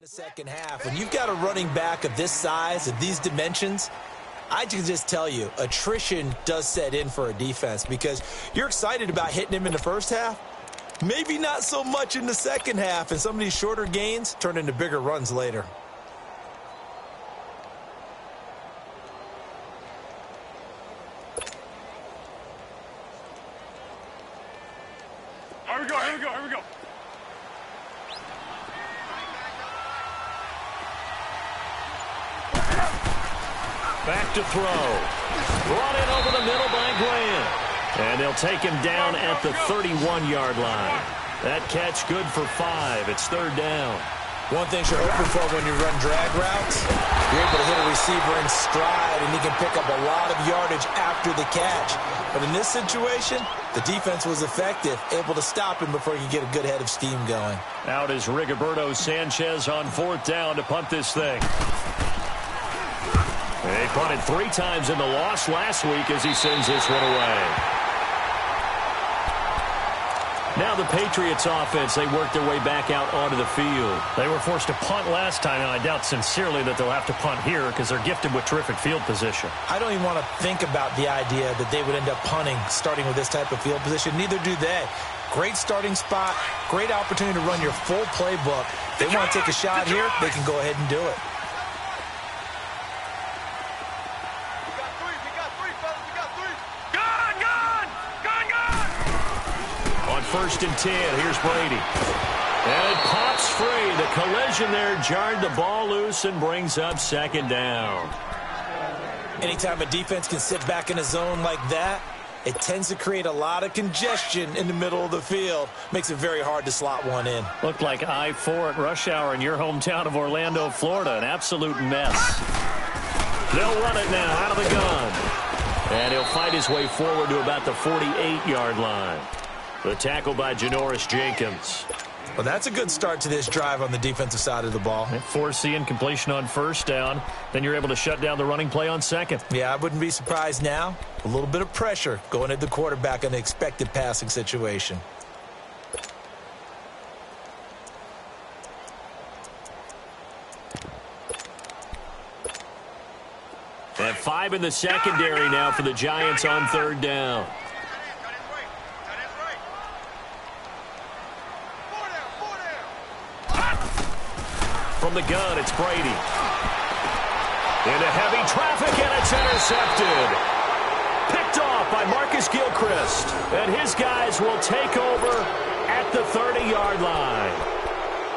The second half, when you've got a running back of this size, of these dimensions, I can just tell you, attrition does set in for a defense because you're excited about hitting him in the first half, maybe not so much in the second half, and some of these shorter gains turn into bigger runs later. Here we go. Back to throw. Brought in over the middle by Grant. And they'll take him down at the 31-yard line. That catch good for 5. It's third down. One thing you're hoping for when you run drag routes, you're able to hit a receiver in stride, and he can pick up a lot of yardage after the catch. But in this situation, the defense was effective, able to stop him before he could get a good head of steam going. Out is Rigoberto Sanchez on fourth down to punt this thing. They punted 3 times in the loss last week as he sends this one away. Now the Patriots offense, they work their way back out onto the field. They were forced to punt last time, and I doubt sincerely that they'll have to punt here because they're gifted with terrific field position. I don't even want to think about the idea that they would end up punting starting with this type of field position. Neither do they. Great starting spot, great opportunity to run your full playbook. They want to take a shot here, they can go ahead and do it. First and 10. Here's Brady. And it pops free. The collision there jarred the ball loose and brings up second down. Anytime a defense can sit back in a zone like that, it tends to create a lot of congestion in the middle of the field. Makes it very hard to slot one in. Looked like I-4 at rush hour in your hometown of Orlando, Florida. An absolute mess. They'll run it now out of the gun. And he'll fight his way forward to about the 48-yard line. The tackle by Janoris Jenkins. Well, that's a good start to this drive on the defensive side of the ball. Forcing incompletion on first down. Then you're able to shut down the running play on second. Yeah, I wouldn't be surprised now. A little bit of pressure going at the quarterback in the expected passing situation. And 5 in the secondary now for the Giants on third down. From the gun, it's Brady. Into heavy traffic, and it's intercepted. Picked off by Marcus Gilchrist. And his guys will take over at the 30-yard line.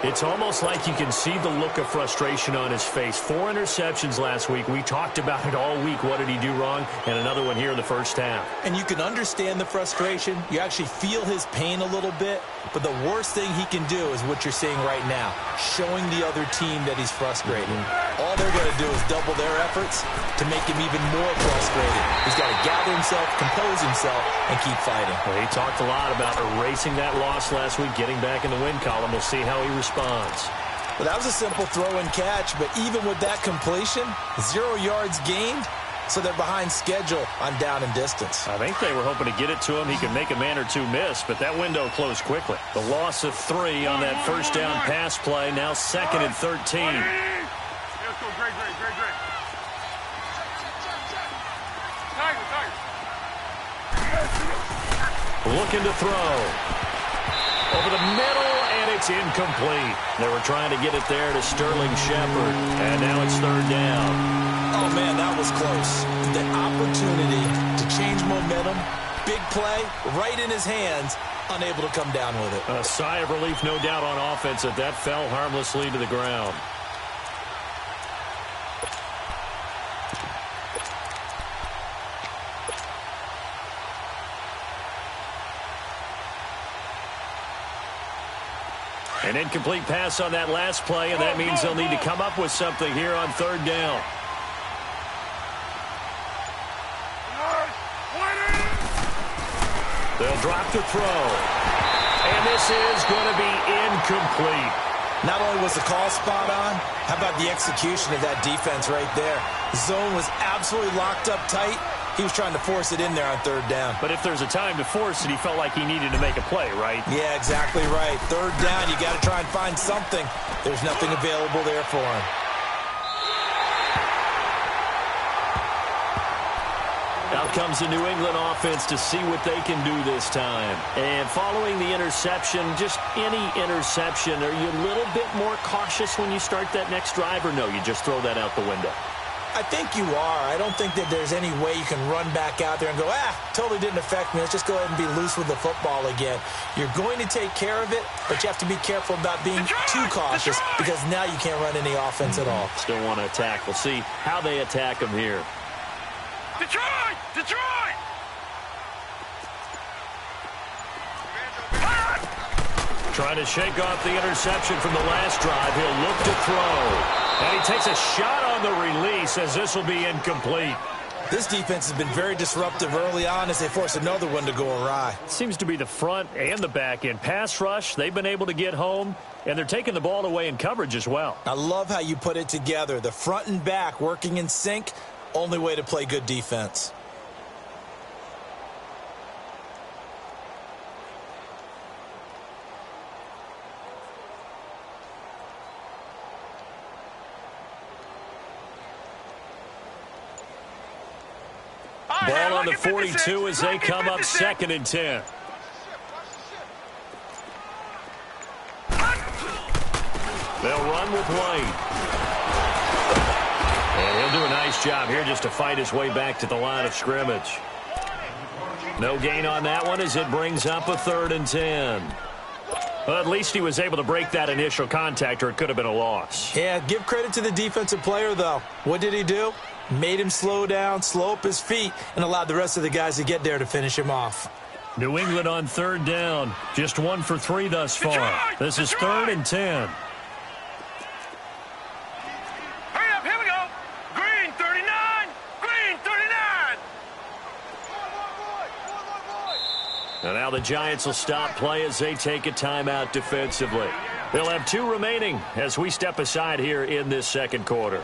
It's almost like you can see the look of frustration on his face. 4 interceptions last week. We talked about it all week. What did he do wrong? And another one here in the first half. And you can understand the frustration. You actually feel his pain a little bit. But the worst thing he can do is what you're seeing right now, showing the other team that he's frustrated. All they're going to do is double their efforts to make him even more frustrated. He's got to gather himself, compose himself, and keep fighting. Well, he talked a lot about erasing that loss last week, getting back in the win column. We'll see how he responds. Well, that was a simple throw and catch, but even with that completion, 0 yards gained, so they're behind schedule on down and distance. I think they were hoping to get it to him. He could make a man or two miss, but that window closed quickly. The loss of 3 on that first down pass play, now 2nd and 13. Let's go, great. Tiger. Looking to throw. Over the middle, and it's incomplete. They were trying to get it there to Sterling Shepard, and now it's third down. Oh, man, that was close. The opportunity to change momentum, big play, right in his hands, unable to come down with it. A sigh of relief, no doubt, on offense that fell harmlessly to the ground. An incomplete pass on that last play, and that means they'll need to come up with something here on third down. They'll drop the throw. And this is going to be incomplete. Not only was the call spot on, how about the execution of that defense right there? The zone was absolutely locked up tight. He was trying to force it in there on third down. But if there's a time to force it, he felt like he needed to make a play, right? Yeah, exactly right. Third down, you got to try and find something. There's nothing available there for him. Out comes the New England offense to see what they can do this time. And following the interception, just any interception, are you a little bit more cautious when you start that next drive, or no, you just throw that out the window? I think you are. I don't think that there's any way you can run back out there and go, totally didn't affect me. Let's just go ahead and be loose with the football again. You're going to take care of it, but you have to be careful about being too cautious because now you can't run any offense at all. Still want to attack. We'll see how they attack him here. Detroit! Detroit! Trying to shake off the interception from the last drive. He'll look to throw. And he takes a shot on the release as this will be incomplete. This defense has been very disruptive early on as they force another one to go awry. Seems to be the front and the back end. Pass rush, they've been able to get home, and they're taking the ball away in coverage as well. I love how you put it together. The front and back working in sync, only way to play good defense. Ball on the 42 as they come up 2nd and 10. They'll run with White. And he'll do a nice job here just to fight his way back to the line of scrimmage. No gain on that one as it brings up a 3rd and 10. Well, at least he was able to break that initial contact, or it could have been a loss. Yeah, give credit to the defensive player, though. What did he do? Made him slow down, slow up his feet, and allowed the rest of the guys to get there to finish him off. New England on 3rd down. Just 1 for 3 thus far. This is 3rd and 10. Hurry up, here we go. Green 39. Green 39. And now the Giants will stop play as they take a timeout defensively. They'll have 2 remaining as we step aside here in this 2nd quarter.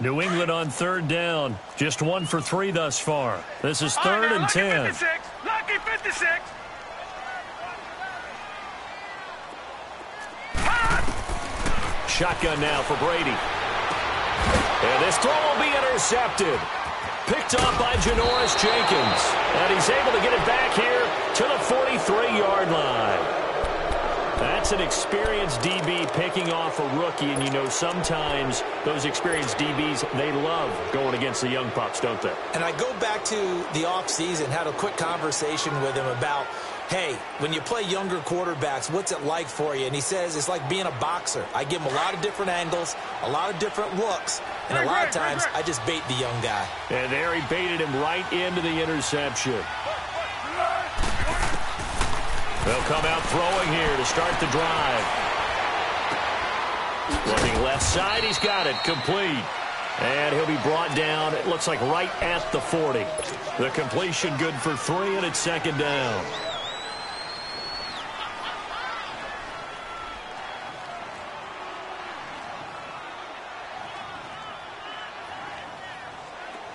New England on 3rd down. Just 1 for 3 thus far. This is 3rd and 10. Lucky 56. Shotgun now for Brady. And this throw will be intercepted. Picked off by Janoris Jenkins. And he's able to get it back here to the 43-yard line. That's an experienced DB picking off a rookie, and you know sometimes those experienced DBs, they love going against the young pups, don't they? And I go back to the offseason, had a quick conversation with him about, hey, when you play younger quarterbacks, what's it like for you? And he says it's like being a boxer. I give him a lot of different angles, a lot of different looks, and a lot of times I just bait the young guy. And there he baited him right into the interception. They'll come out throwing here to start the drive. Looking left side, he's got it, complete. And he'll be brought down, it looks like right at the 40. The completion good for 3, and it's 2nd down.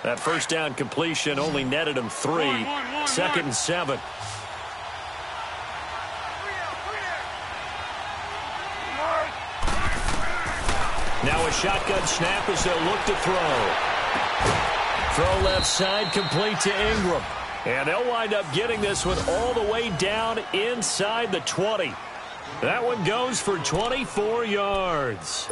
That first down completion only netted him 3. 2nd and 7. Now a shotgun snap as they'll look to throw. Throw left side, complete to Ingram. And they'll wind up getting this one all the way down inside the 20. That one goes for 24 yards.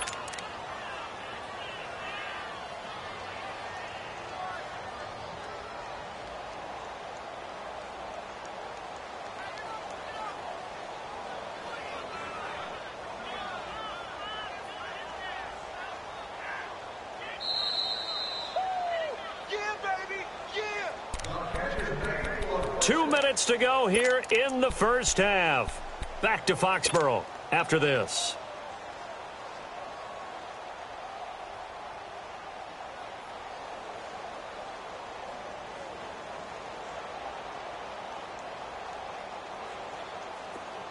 2 minutes to go here in the first half. Back to Foxborough after this.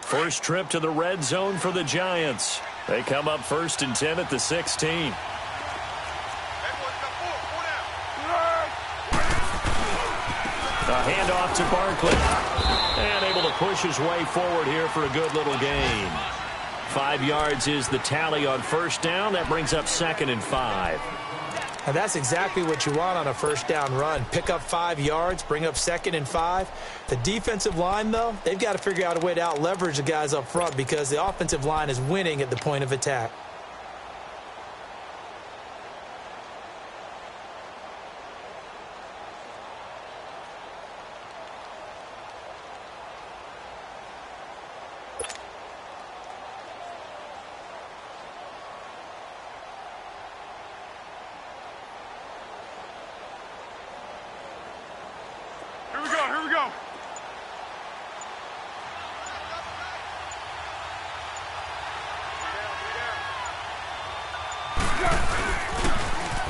First trip to the red zone for the Giants. They come up 1st and 10 at the 16. A handoff to Barkley. And able to push his way forward here for a good little gain. 5 yards is the tally on first down. That brings up 2nd and 5. And that's exactly what you want on a first down run. Pick up 5 yards, bring up 2nd and 5. The defensive line, though, they've got to figure out a way to out-leverage the guys up front because the offensive line is winning at the point of attack.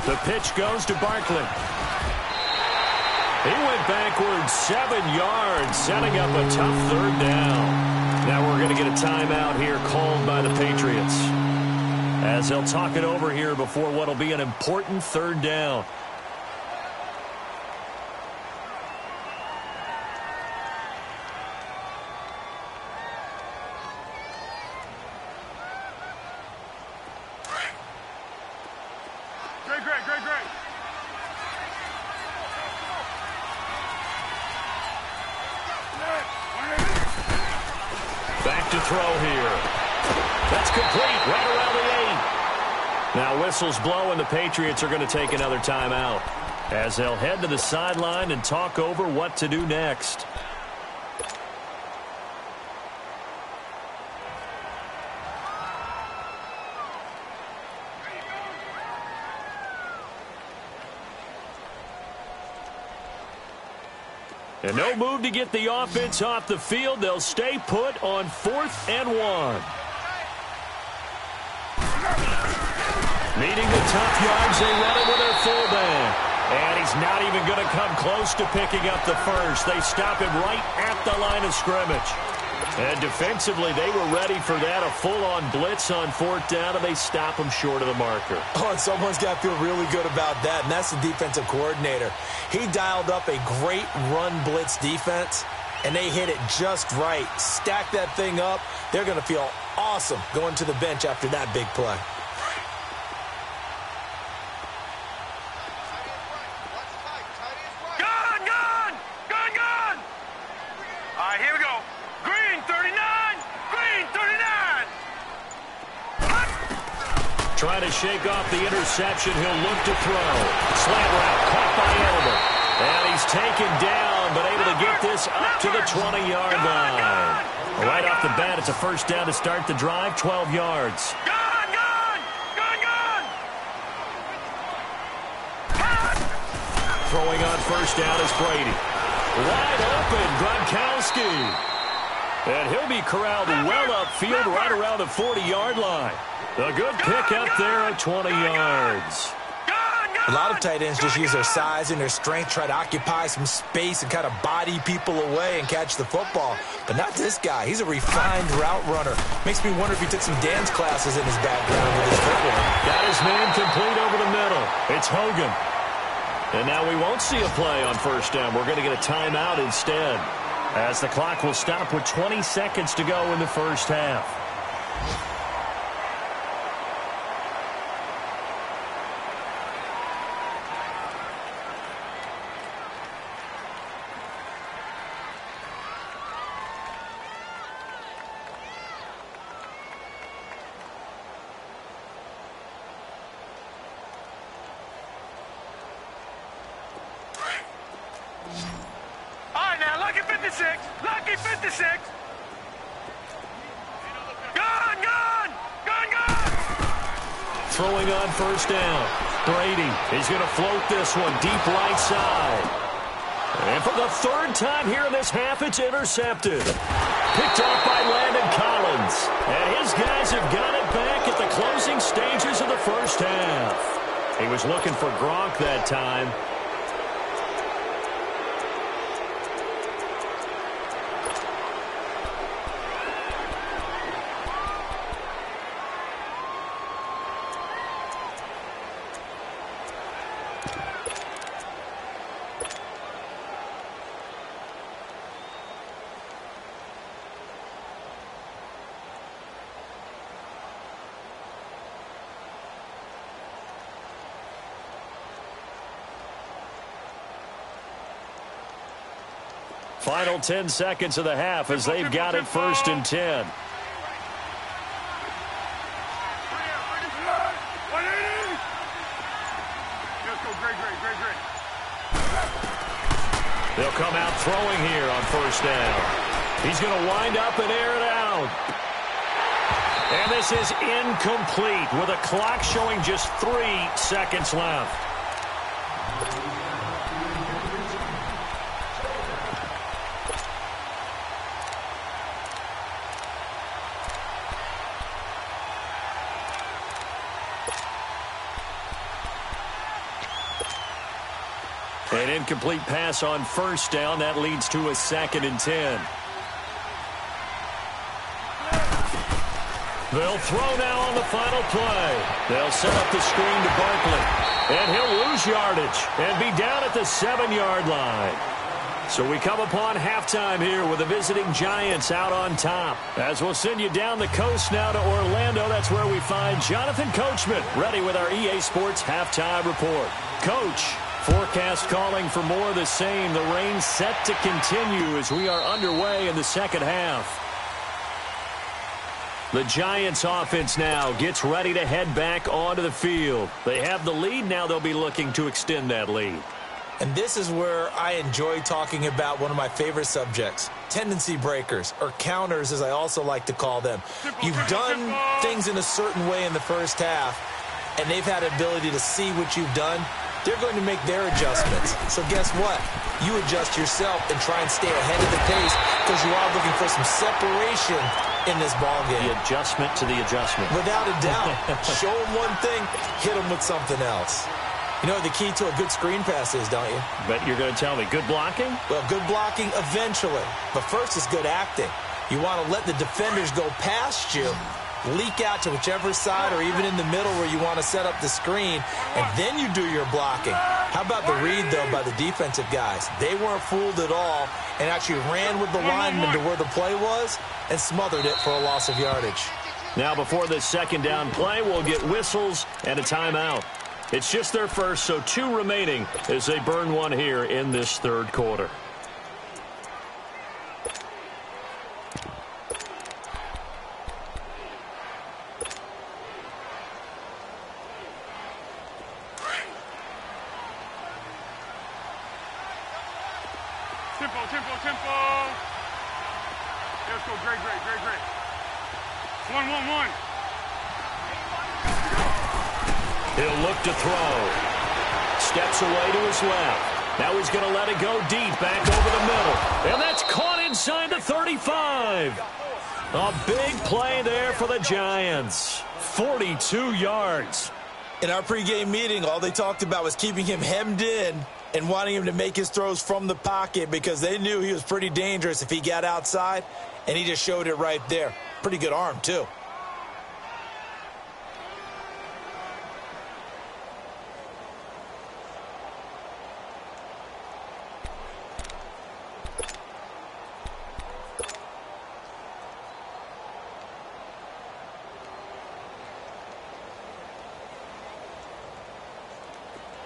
The pitch goes to Barkley. He went backwards 7 yards, setting up a tough 3rd down. Now we're going to get a timeout here called by the Patriots, as they'll talk it over here before what will be an important 3rd down. Back to throw here. That's complete right around the 8. Now whistles blow and the Patriots are going to take another timeout as they'll head to the sideline and talk over what to do next. And no move to get the offense off the field. They'll stay put on 4th and 1. Needing the tough yards, they run it with their fullback. And he's not even going to come close to picking up the first. They stop him right at the line of scrimmage. And defensively, they were ready for that, a full-on blitz on 4th down, and they stop him short of the marker. Oh, and someone's got to feel really good about that, and that's the defensive coordinator. He dialed up a great run blitz defense, and they hit it just right. Stack that thing up. They're going to feel awesome going to the bench after that big play. Trying to shake off the interception. He'll look to throw. Slant route caught by Elmer. And he's taken down, but able to get this up to the 20-yard line. Right off the bat, it's a first down to start the drive, 12 yards. Throwing on first down is Brady. Wide open, Gronkowski. And he'll be corralled well upfield right around the 40-yard line. A good pick up there at 20 yards. A lot of tight ends just use their size and their strength, try to occupy some space and kind of body people away and catch the football. But not this guy. He's a refined route runner. Makes me wonder if he took some dance classes in his background with his footwork. Got his man complete over the middle. It's Hogan. And now we won't see a play on first down. We're going to get a timeout instead, as the clock will stop with 20 seconds to go in the first half. Lucky 56. Throwing on first down. Brady is going to float this one deep right side. And for the third time here in this half, it's intercepted. Picked off by Landon Collins. And his guys have got it back at the closing stages of the first half. He was looking for Gronk that time. Final 10 seconds of the half as they've got it 1st and 10. They'll come out throwing here on 1st down. He's going to wind up and air it out. And this is incomplete with a clock showing just 3 seconds left. An incomplete pass on 1st down. That leads to a 2nd and 10. They'll throw now on the final play. They'll set up the screen to Barkley. And he'll lose yardage and be down at the 7-yard line. So we come upon halftime here with the visiting Giants out on top. As we'll send you down the coast now to Orlando, that's where we find Jonathan Coachman ready with our EA Sports halftime report. Coach, forecast calling for more of the same. The rain set to continue as we are underway in the second half. The Giants offense now gets ready to head back onto the field. They have the lead. Now they'll be looking to extend that lead. And this is where I enjoy talking about one of my favorite subjects, tendency breakers, or counters as I also like to call them. You've done things in a certain way in the first half, and they've had the ability to see what you've done. They're going to make their adjustments. So guess what? You adjust yourself and try and stay ahead of the pace because you are looking for some separation in this ballgame. The adjustment to the adjustment. Without a doubt. Show them one thing, hit them with something else. You know what the key to a good screen pass is, don't you? But you're going to tell me, good blocking? Well, good blocking eventually. But first is good acting. You want to let the defenders go past you, leak out to whichever side or even in the middle where you want to set up the screen, and then you do your blocking. How about the read, though, by the defensive guys? They weren't fooled at all and actually ran with the lineman to where the play was and smothered it for a loss of yardage. Now before this 2nd down play, we'll get whistles and a timeout. It's just their first, so 2 remaining as they burn one here in this 3rd quarter. Tempo. Let's go. Great. 1-1-1. He'll look to throw. Steps away to his left. Now he's going to let it go deep, back over the middle. And that's caught inside the 35. A big play there for the Giants. 42 yards. In our pregame meeting, all they talked about was keeping him hemmed in and wanting him to make his throws from the pocket because they knew he was pretty dangerous if he got outside, and he just showed it right there. Pretty good arm, too.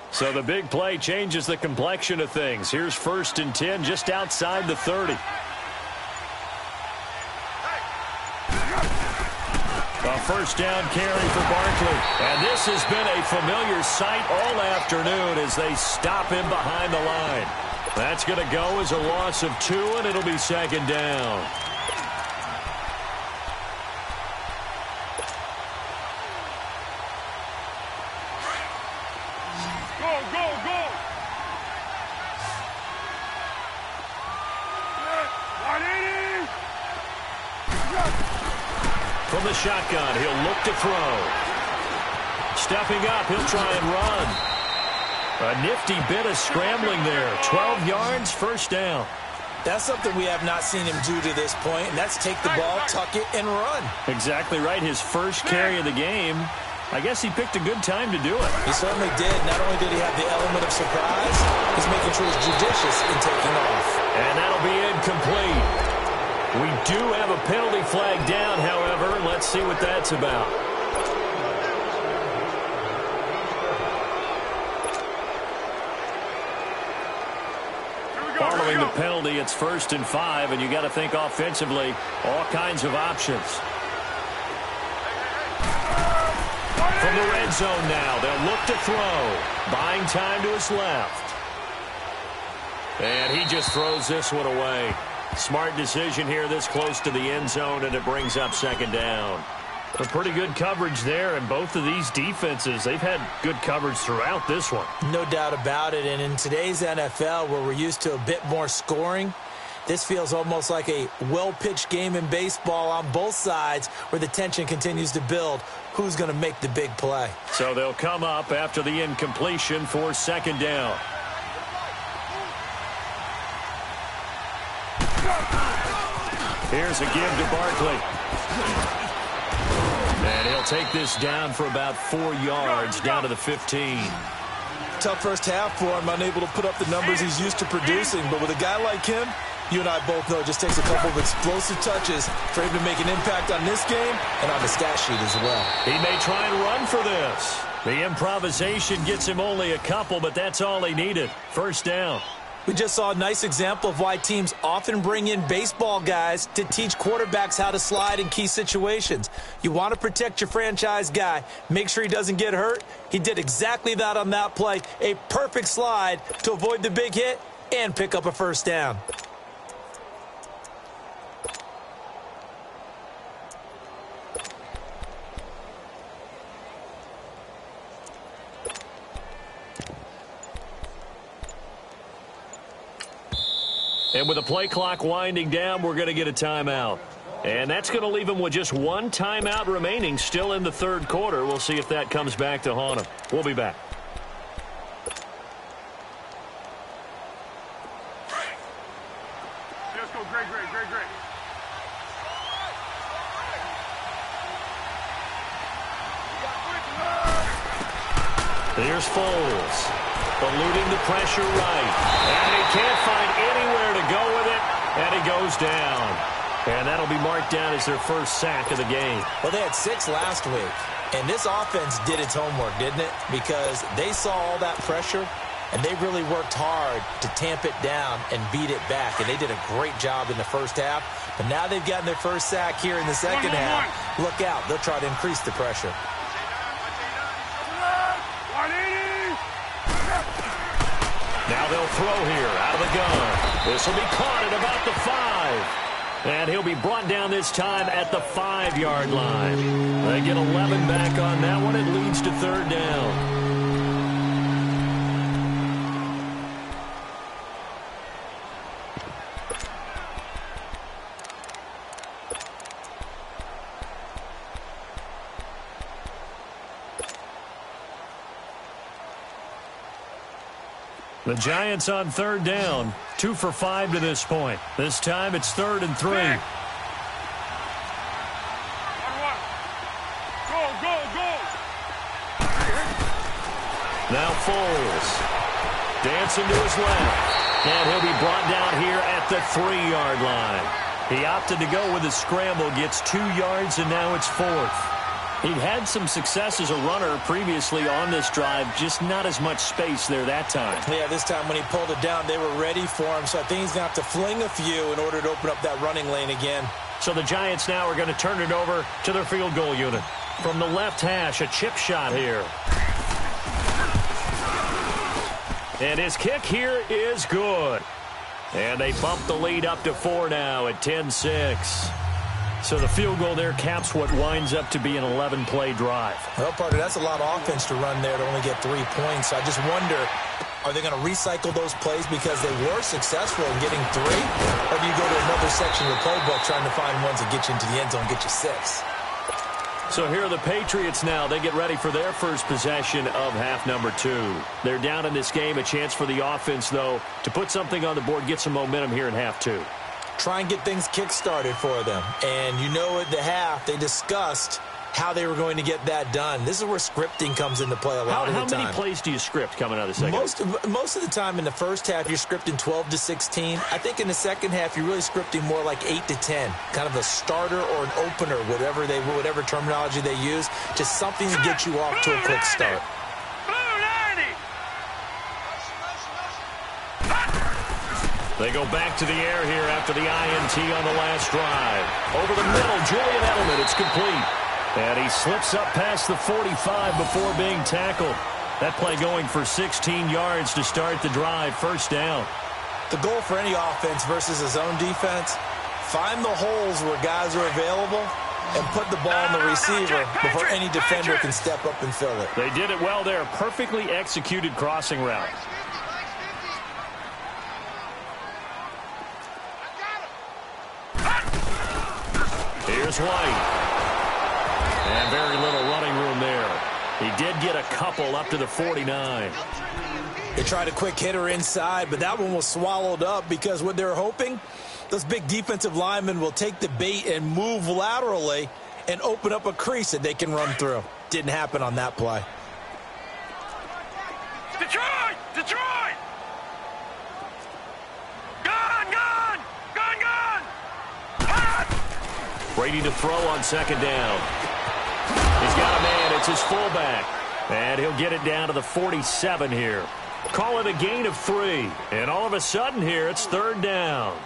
So the big play changes the complexion of things. Here's 1st and 10 just outside the 30. A 1st down carry for Barkley. And this has been a familiar sight all afternoon as they stop him behind the line. That's going to go as a loss of 2, and it'll be 2nd down. the shotgun. He'll look to throw. Stepping up, he'll try and run. A nifty bit of scrambling there. 12 yards, first down. That's something we have not seen him do to this point, and that's take the ball, tuck it, and run. Exactly right. His first carry of the game. I guess he picked a good time to do it. He certainly did. Not only did he have the element of surprise, he's making sure he's judicious in taking off. And that'll be incomplete. We do have a penalty flag down, however. Let's see what that's about. Following the penalty, it's 1st and 5, and you got to think offensively, all kinds of options. From the red zone now, they'll look to throw. Buying time to his left. And he just throws this one away. Smart decision here this close to the end zone, and it brings up 2nd down. A pretty good coverage there, and both of these defenses, they've had good coverage throughout this one. No doubt about it, and in today's NFL, where we're used to a bit more scoring, this feels almost like a well-pitched game in baseball on both sides where the tension continues to build. Who's going to make the big play? So they'll come up after the incompletion for 2nd down. Here's a give to Barkley. And he'll take this down for about 4 yards, down to the 15. Tough first half for him, unable to put up the numbers he's used to producing. But with a guy like him, you and I both know it just takes a couple of explosive touches for him to make an impact on this game and on the stat sheet as well. He may try and run for this. The improvisation gets him only a couple, but that's all he needed. 1st down. We just saw a nice example of why teams often bring in baseball guys to teach quarterbacks how to slide in key situations. You want to protect your franchise guy. Make sure he doesn't get hurt. He did exactly that on that play. A perfect slide to avoid the big hit and pick up a 1st down. And with the play clock winding down, we're going to get a timeout. And that's going to leave him with just one timeout remaining still in the 3rd quarter. We'll see if that comes back to haunt him. We'll be back. Let's go, great. Here's Foles. Eluding the pressure right. And he can't find anywhere to go with it. And he goes down. And that'll be marked down as their 1st sack of the game. Well, they had 6 last week. And this offense did its homework, didn't it? Because they saw all that pressure, and they really worked hard to tamp it down and beat it back. And they did a great job in the 1st half. But now they've gotten their 1st sack here in the 2nd half. Look out. They'll try to increase the pressure. Now they'll throw here out of the gun. This will be caught at about the 5. And he'll be brought down this time at the 5-yard line. They get 11 back on that one. It leads to 3rd down. The Giants on 3rd down, 2 for 5 to this point. This time it's 3rd and 3. Go. Now Foles. Dancing to his left. And he'll be brought down here at the 3-yard line. He opted to go with a scramble, gets 2 yards, and now it's 4th. He'd had some success as a runner previously on this drive, just not as much space there that time. Yeah, this time when he pulled it down, they were ready for him. So I think he's going to have to fling a few in order to open up that running lane again. So the Giants now are going to turn it over to their field goal unit. From the left hash, a chip shot here. And his kick here is good. And they bump the lead up to 4 now at 10-6. So the field goal there caps what winds up to be an 11-play drive. Well, Parker, that's a lot of offense to run there to only get 3 points. So I just wonder, are they going to recycle those plays because they were successful in getting 3? Or do you go to another section of the playbook trying to find ones that get you into the end zone and get you 6? So here are the Patriots now. They get ready for their first possession of half number 2. They're down in this game. A chance for the offense, though, to put something on the board, get some momentum here in half 2. Try and get things kick-started for them. And you know at the half, they discussed how they were going to get that done. This is where scripting comes into play a lot of the time. How many plays do you script coming out of the second? Most of the time in the first half, you're scripting 12 to 16. I think in the second half, you're really scripting more like 8 to 10. Kind of a starter or an opener, whatever terminology they use. Just something to get you off to a quick start. They go back to the air here after the INT on the last drive. Over the middle, Julian Edelman, it's complete. And he slips up past the 45 before being tackled. That play going for 16 yards to start the drive, first down. The goal for any offense versus a zone defense, find the holes where guys are available and put the ball on the receiver before any defender can step up and fill it. They did it well there. Perfectly executed crossing route. Here's White. And very little running room there. He did get a couple up to the 49. They tried a quick hitter inside, but that one was swallowed up because what they're hoping, those big defensive linemen will take the bait and move laterally and open up a crease that they can run through. Didn't happen on that play. Detroit! Detroit! Gone! Gone! Gone! Gone! Ah! Brady to throw on second down. He's got a man. It's his fullback. And he'll get it down to the 47 here. Call it a gain of 3. And all of a sudden here, it's third down.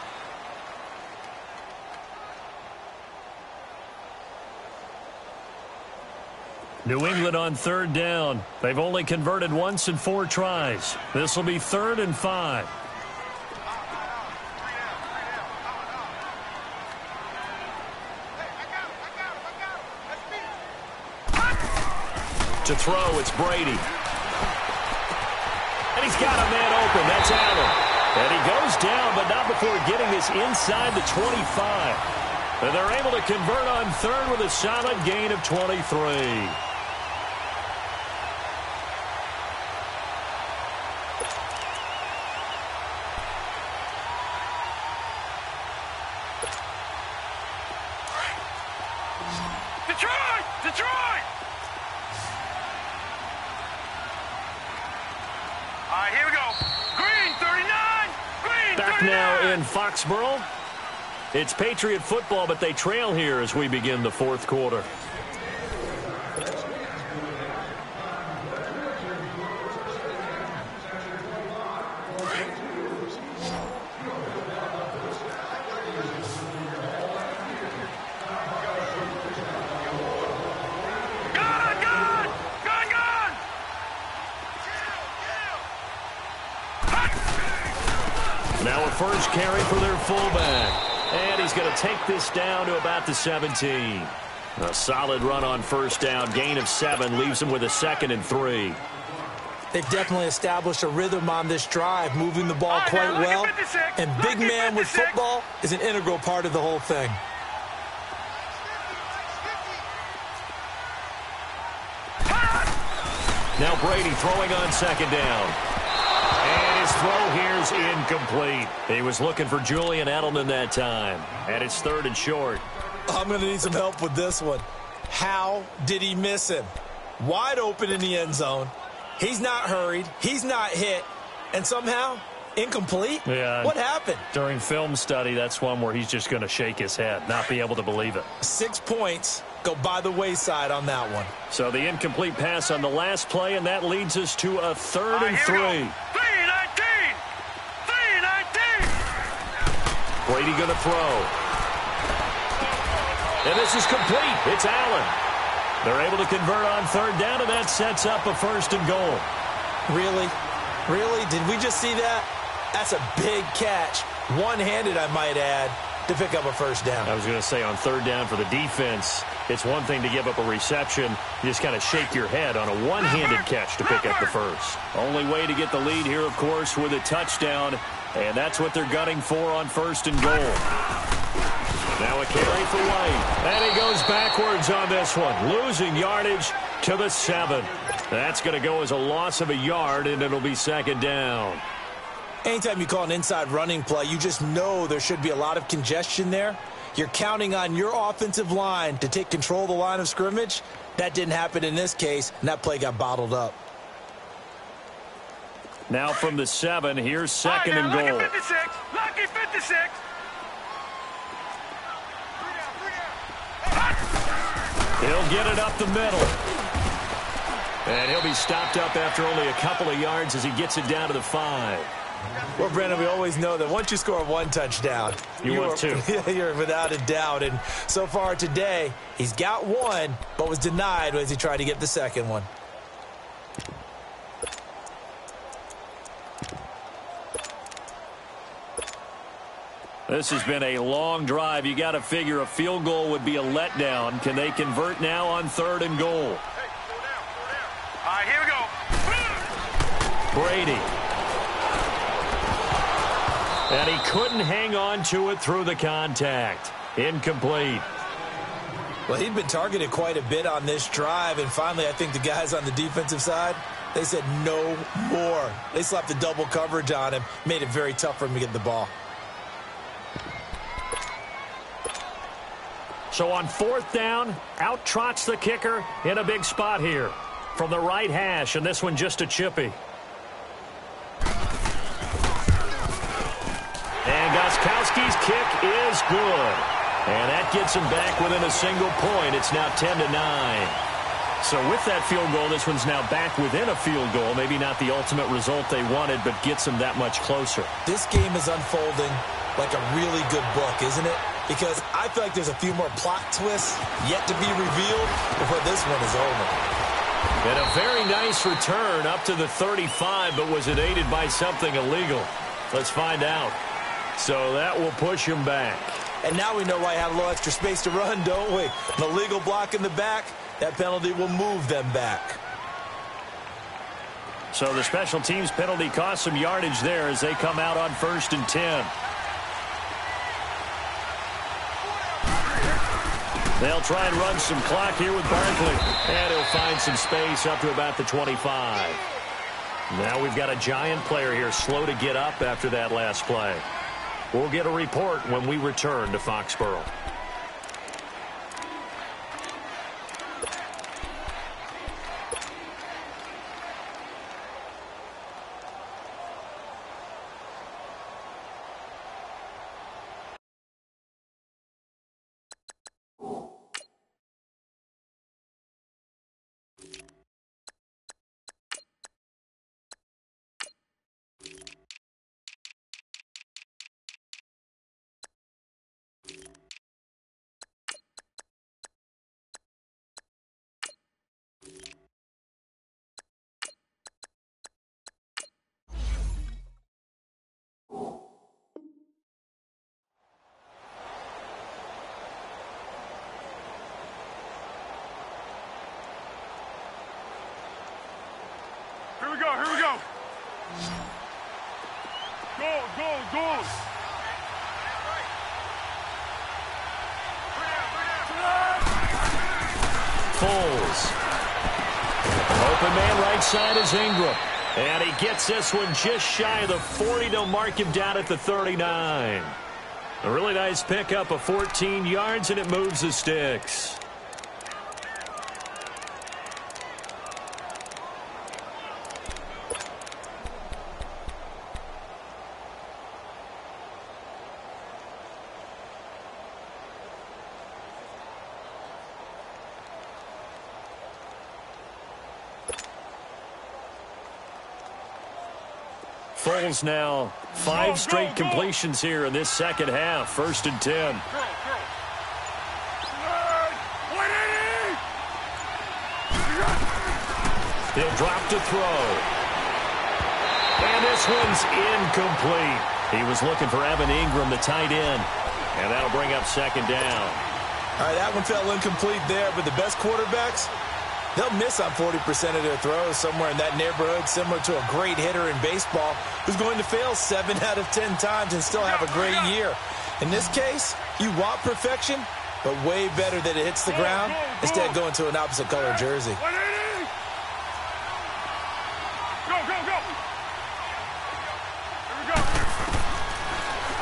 New England on third down. They've only converted once in 4 tries. This will be 3rd and 5. To throw, it's Brady. And he's got a man open. That's Allen. And he goes down, but not before getting this inside the 25. And they're able to convert on third with a solid gain of 23. Detroit! Detroit! All right, here we go. Green 39. Green 39. Back now in Foxborough. It's Patriot football, but they trail here as we begin the fourth quarter. Now a first carry for their fullback. And he's going to take this down to about the 17. A solid run on first down. Gain of 7 leaves him with a 2nd and 3. They've definitely established a rhythm on this drive, moving the ball quite well. And big man with football is an integral part of the whole thing. Now Brady throwing on second down. And his throw here's incomplete. He was looking for Julian Edelman that time. And it's 3rd and short. I'm going to need some help with this one. How did he miss him? Wide open in the end zone. He's not hurried. He's not hit. And somehow, incomplete? Yeah. What happened? During film study, that's one where he's just going to shake his head, not be able to believe it. 6 points go by the wayside on that one. So the incomplete pass on the last play, and that leads us to a 3rd and 3. 3-19. 3-19. Brady going to throw. And this is complete. It's Allen. They're able to convert on third down, and that sets up a 1st and goal. Really? Really? Did we just see that? That's a big catch. One-handed, I might add, to pick up a 1st down. I was going to say on third down for the defense, it's one thing to give up a reception. You just kind of shake your head on a one-handed catch to pick up the 1st. Only way to get the lead here, of course, with a touchdown, and that's what they're gunning for on 1st and goal. Now a carry for White. And he goes backwards on this one, losing yardage to the 7. That's going to go as a loss of a yard, and it'll be second down. Anytime you call an inside running play, you just know there should be a lot of congestion there. You're counting on your offensive line to take control of the line of scrimmage. That didn't happen in this case, and that play got bottled up. Now from the 7, here's second and goal. Lucky 56. Lucky 56. He'll get it up the middle. And he'll be stopped up after only a couple of yards as he gets it down to the 5. Well, Brandon, we always know that once you score one touchdown, you're without a doubt. And so far today, he's got one, but was denied as he tried to get the second one. This has been a long drive. You got to figure a field goal would be a letdown. Can they convert now on 3rd and goal? Hey, slow down, slow down. All right, here we go. Brady. And he couldn't hang on to it through the contact. Incomplete. Well, he'd been targeted quite a bit on this drive, and finally I think the guys on the defensive side, they said no more. They slapped the double coverage on him, made it very tough for him to get the ball. So on 4th down, out trots the kicker in a big spot here. From the right hash, and this one just a chippy. And Gostkowski's kick is good. And that gets him back within a single point. It's now 10-9. So with that field goal, this one's now back within a field goal. Maybe not the ultimate result they wanted, but gets them that much closer. This game is unfolding like a really good book, isn't it? Because I feel like there's a few more plot twists yet to be revealed before this one is over. And a very nice return up to the 35, but was it aided by something illegal? Let's find out. So that will push him back. And now we know why he had a little extra space to run, don't we? An illegal block in the back, that penalty will move them back. So the special teams penalty cost some yardage there as they come out on 1st and 10. They'll try and run some clock here with Barkley. And he'll find some space up to about the 25. Now we've got a giant player here slow to get up after that last play. We'll get a report when we return to Foxborough. Here we go. Go. Foles. Open man right side is Ingram. And he gets this one just shy of the 40. They'll mark him down at the 39. A really nice pickup of 14 yards, and it moves the sticks. Foles now 5 straight completions here in this second half. 1st and 10. He'll drop to throw. And this one's incomplete. He was looking for Evan Ingram, the tight end. And that'll bring up 2nd down. All right, that one fell incomplete there, but the best quarterbacks, They'll miss on 40% of their throws somewhere in that neighborhood, similar to a great hitter in baseball who's going to fail 7 out of 10 times and still have a great year. In this case, you want perfection, but way better that it hits the ground instead of going to an opposite color jersey.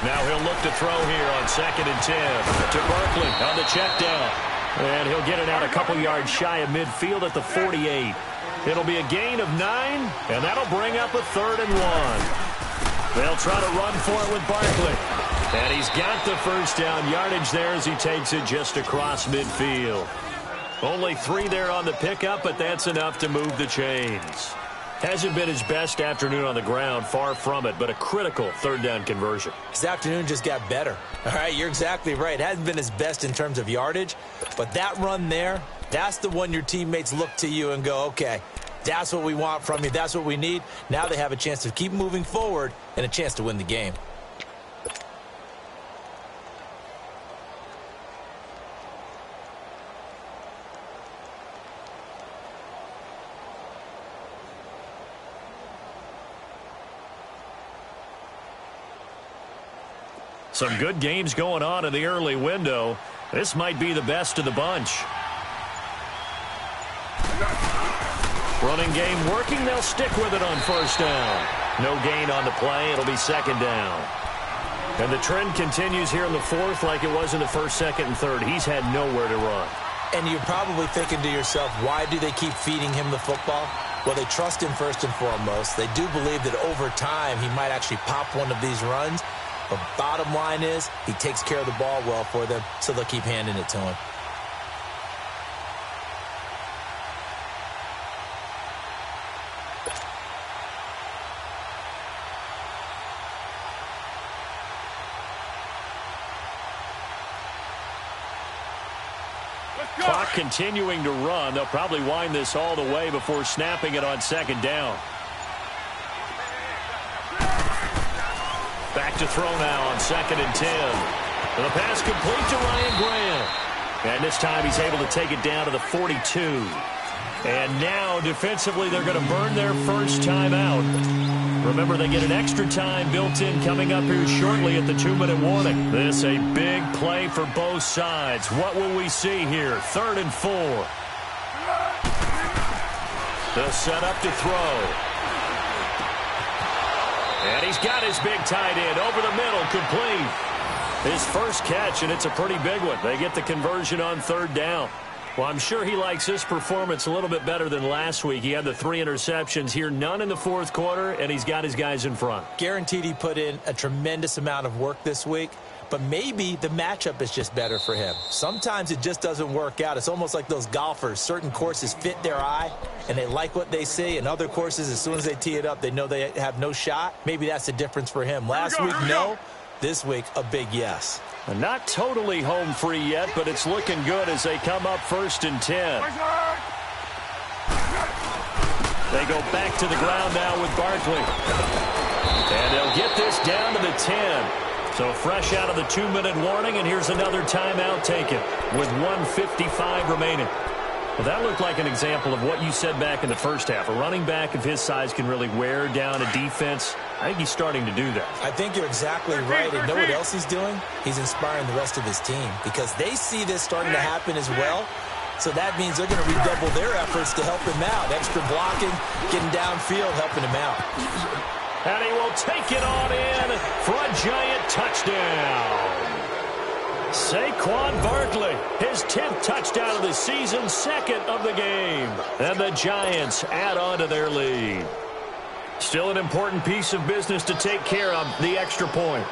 Now he'll look to throw here on 2nd and 10 to Barkley on the check down. And he'll get it out a couple yards shy of midfield at the 48. It'll be a gain of 9, and that'll bring up a 3rd and 1. They'll try to run for it with Barkley. And he's got the first down yardage there as he takes it just across midfield. Only 3 there on the pickup, but that's enough to move the chains. Hasn't been his best afternoon on the ground, far from it, but a critical 3rd down conversion. His afternoon just got better. All right, you're exactly right. It hasn't been his best in terms of yardage, but that run there, that's the one your teammates look to you and go, okay, that's what we want from you. That's what we need. Now they have a chance to keep moving forward and a chance to win the game. Some good games going on in the early window. This might be the best of the bunch. Running game working. They'll stick with it on 1st down. No gain on the play. It'll be 2nd down. And the trend continues here in the 4th like it was in the 1st, 2nd, and 3rd. He's had nowhere to run. And you're probably thinking to yourself, why do they keep feeding him the football? Well, they trust him first and foremost. They do believe that over time he might actually pop one of these runs. But bottom line is, he takes care of the ball well for them, so they'll keep handing it to him. Clock continuing to run. They'll probably wind this all the way before snapping it on 2nd down. Back to throw now on 2nd and 10. And the pass complete to Ryan Grant. And this time he's able to take it down to the 42. And now defensively they're going to burn their first time out. Remember, they get an extra time built in coming up here shortly at the 2-minute warning. This a big play for both sides. What will we see here? 3rd and 4. They'll set up to throw. And he's got his big tight end over the middle, complete. His first catch, and it's a pretty big one. They get the conversion on 3rd down. Well, I'm sure he likes his performance a little bit better than last week. He had the 3 interceptions here, none in the 4th quarter, and he's got his guys in front. Guaranteed he put in a tremendous amount of work this week, but maybe the matchup is just better for him. Sometimes it just doesn't work out. It's almost like those golfers. Certain courses fit their eye, and they like what they see, and other courses, as soon as they tee it up, they know they have no shot. Maybe that's the difference for him. Last week, no. This week, a big yes. Not totally home free yet, but it's looking good as they come up 1st and 10. They go back to the ground now with Barkley. And they'll get this down to the 10. So fresh out of the 2-minute warning, and here's another timeout taken with 1:55 remaining. Well, that looked like an example of what you said back in the first half. A running back of his size can really wear down a defense. I think he's starting to do that. I think you're exactly right. And know what else he's doing? He's inspiring the rest of his team because they see this starting to happen as well. So that means they're going to redouble their efforts to help him out. Extra blocking, getting downfield, helping him out. And he will take it on in for a giant touchdown. Saquon Barkley, his 10th touchdown of the season, 2nd of the game. And the Giants add on to their lead. Still an important piece of business to take care of, the extra point.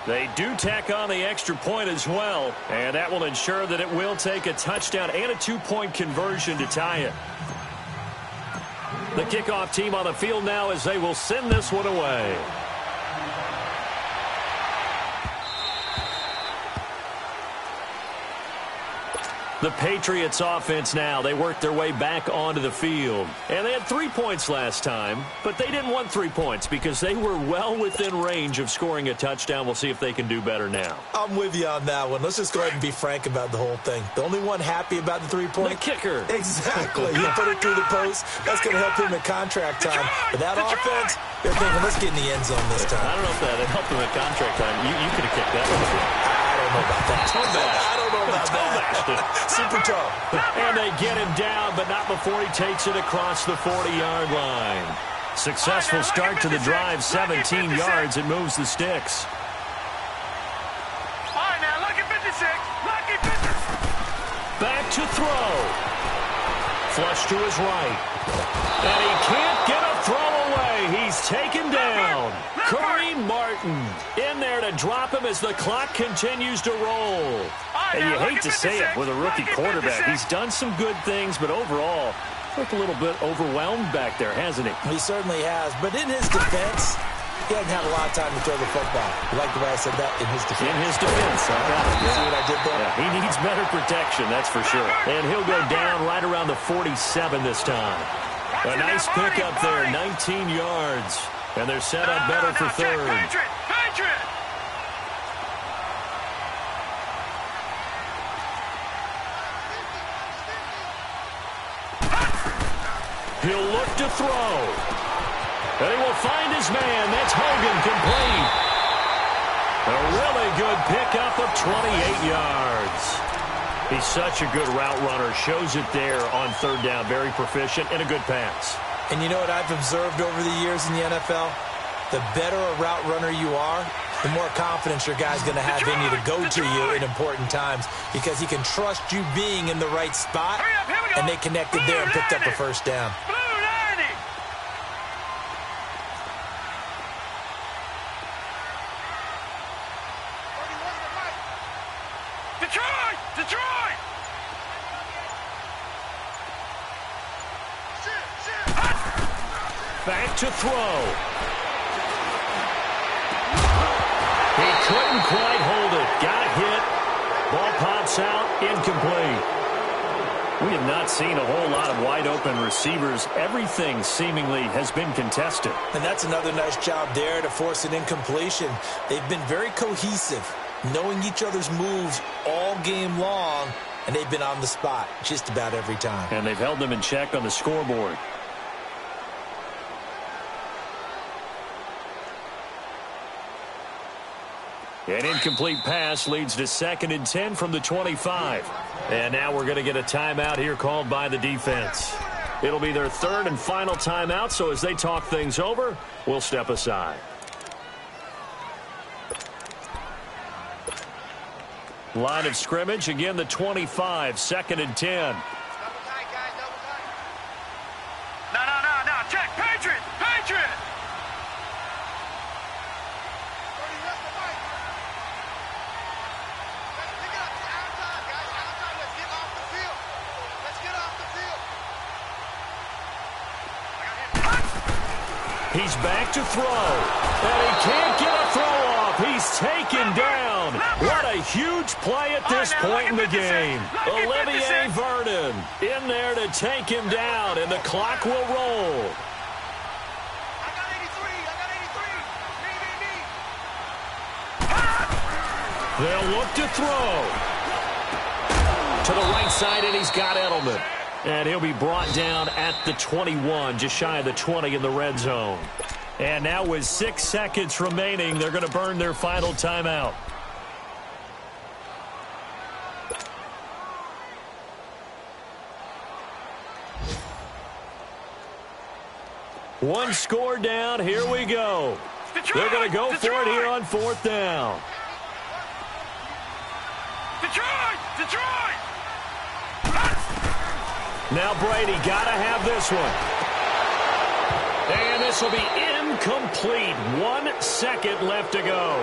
They do tack on the extra point as well, and that will ensure that it will take a touchdown and a 2-point conversion to tie it. The kickoff team on the field now as they will send this one away. The Patriots offense now, they worked their way back onto the field. And they had 3 points last time, but they didn't want 3 points because they were well within range of scoring a touchdown. We'll see if they can do better now. I'm with you on that one. Let's just go ahead and be frank about the whole thing. The only one happy about the 3-point? The kicker. Exactly. He put it through the post. That's going to help him at contract time. But that offense, they're thinking, let's get in the end zone this time. I don't know if that helped him at contract time. You could have kicked that one. I don't know about that. I don't know about that. Super tough. And they get him down, but not before he takes it across the 40-yard line. Successful start to the drive, 17 yards. It moves the sticks. All right, now, lucky 56. Lucky 56. Back to throw. Flush to his right. And he can't get a throw away. He's taken down. Kareem Martin in there to drop him as the clock continues to roll. And you hate to say it with a rookie quarterback. He's done some good things, but overall, looked a little bit overwhelmed back there, hasn't he? He certainly has. But in his defense, he hasn't had a lot of time to throw the football. You like the way I said that? In his defense. In his defense. I got it. You see what I did there? Yeah, he needs better protection, that's for sure. And he'll go down right around the 47 this time. A nice pickup there, 19 yards. And they're set up better for third. Patriot! He'll look to throw. And he will find his man. That's Hogan, complete. A really good pickup of 28 yards. He's such a good route runner. Shows it there on third down. Very proficient and a good pass. And you know what I've observed over the years in the NFL? The better a route runner you are, the more confidence your guy's going to have in you to go to you in important times because he can trust you being in the right spot, and they connected there and picked up a first down. Blue 90. Detroit! Detroit! Back to throw. He couldn't quite hold it. Got hit. Ball pops out. Incomplete. We have not seen a whole lot of wide-open receivers. Everything seemingly has been contested. And that's another nice job there to force an incompletion. They've been very cohesive, knowing each other's moves all game long, and they've been on the spot just about every time. And they've held them in check on the scoreboard. An incomplete pass leads to 2nd and 10 from the 25. And now we're going to get a timeout here called by the defense. It'll be their third and final timeout, so as they talk things over, we'll step aside. Line of scrimmage, again the 25, 2nd and 10. No. Check. Patriot! Patriot! He's back to throw. And he can't get a throw off. He's taken down. What a huge play at this point in the game. Olivier Vernon in there to take him down, and the clock will roll. I got 83. They'll look to throw. To the right side, and he's got Edelman. And he'll be brought down at the 21, just shy of the 20 in the red zone. And now with 6 seconds remaining, they're going to burn their final timeout. One score down. Here we go. They're going to go for it here on 4th down. Detroit! Now Brady got to have this one. And this will be incomplete. 1 second left to go.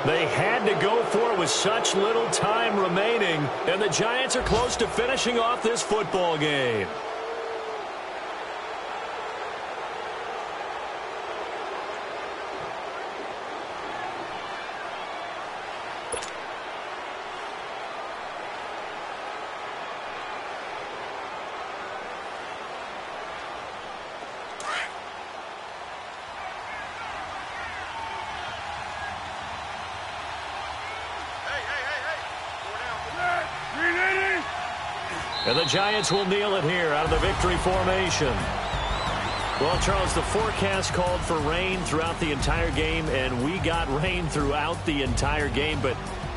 They had to go for it with such little time remaining. And the Giants are close to finishing off this football game. And the Giants will kneel it here out of the victory formation. Well, Charles, the forecast called for rain throughout the entire game, and we got rain throughout the entire game. But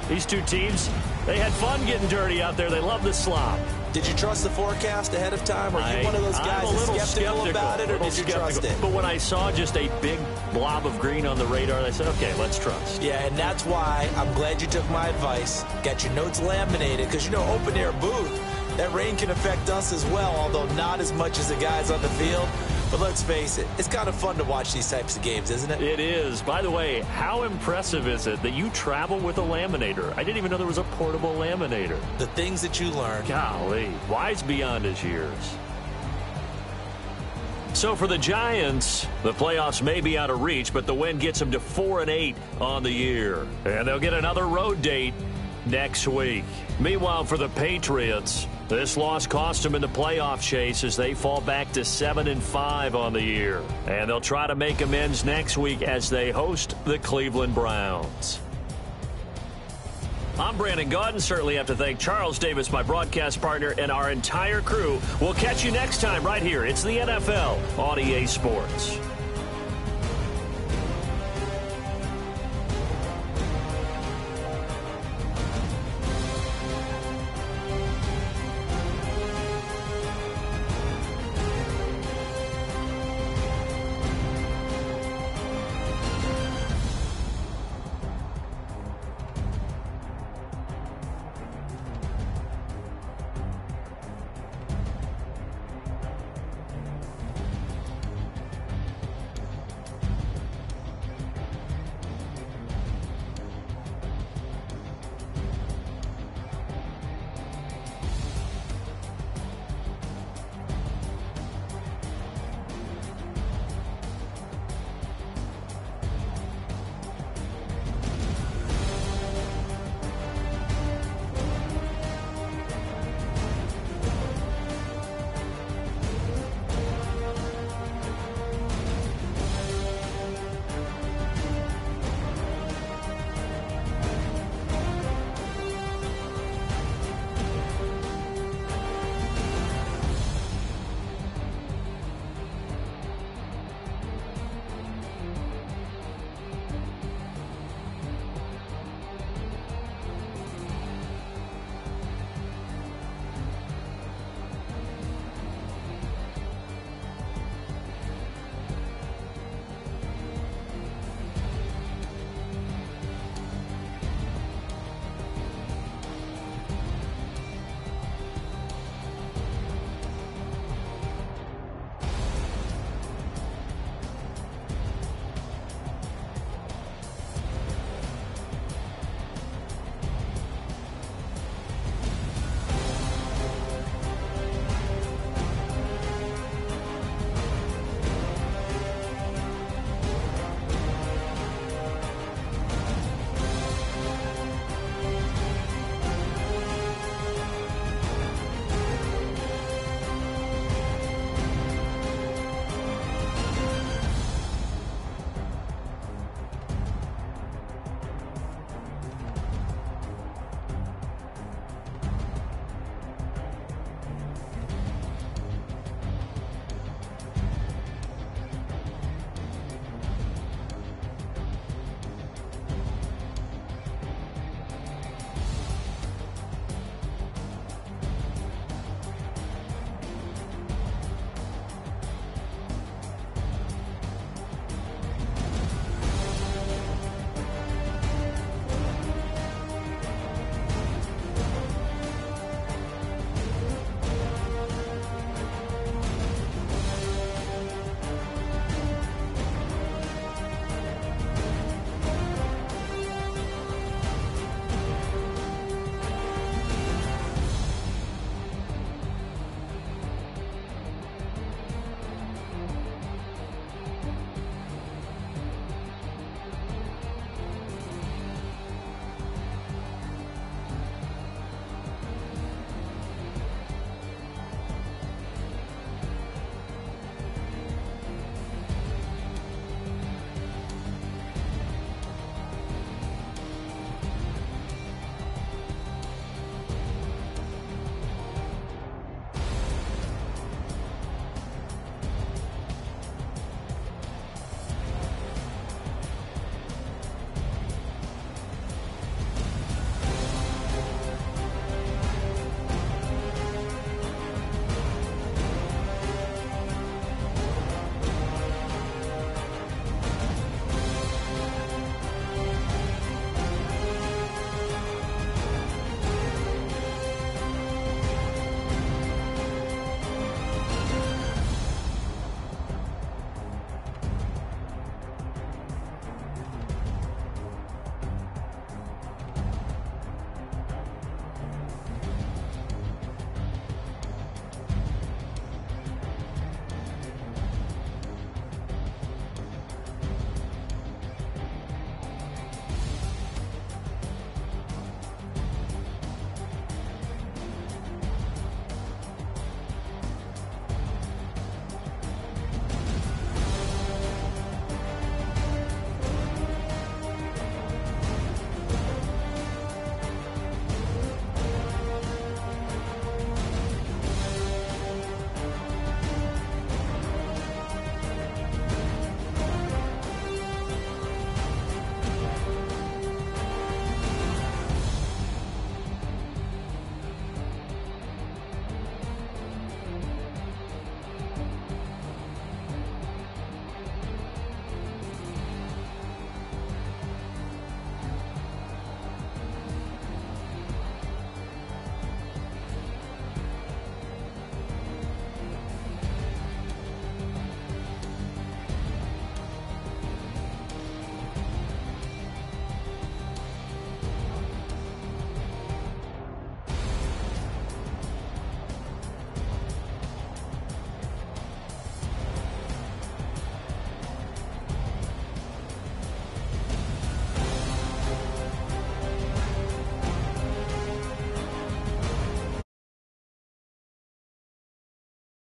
these two teams, they had fun getting dirty out there. They love the slop. Did you trust the forecast ahead of time? Are you one of those guys that's skeptical about it, or did you trust it? But when I saw just a big blob of green on the radar, I said, okay, let's trust. Yeah, and that's why I'm glad you took my advice. Got your notes laminated, because, open-air booth, that rain can affect us as well, although not as much as the guys on the field. But let's face it, it's kind of fun to watch these types of games, isn't it? It is. By the way, how impressive is it that you travel with a laminator? I didn't even know there was a portable laminator. The things that you learn. Golly, wise beyond his years. So for the Giants, the playoffs may be out of reach, but the win gets them to 4-8 on the year. And they'll get another road date next week. Meanwhile, for the Patriots, this loss cost them in the playoff chase as they fall back to 7-5 on the year. And they'll try to make amends next week as they host the Cleveland Browns. I'm Brandon Gaudin. Certainly have to thank Charles Davis, my broadcast partner, and our entire crew. We'll catch you next time right here. It's the NFL on EA Sports.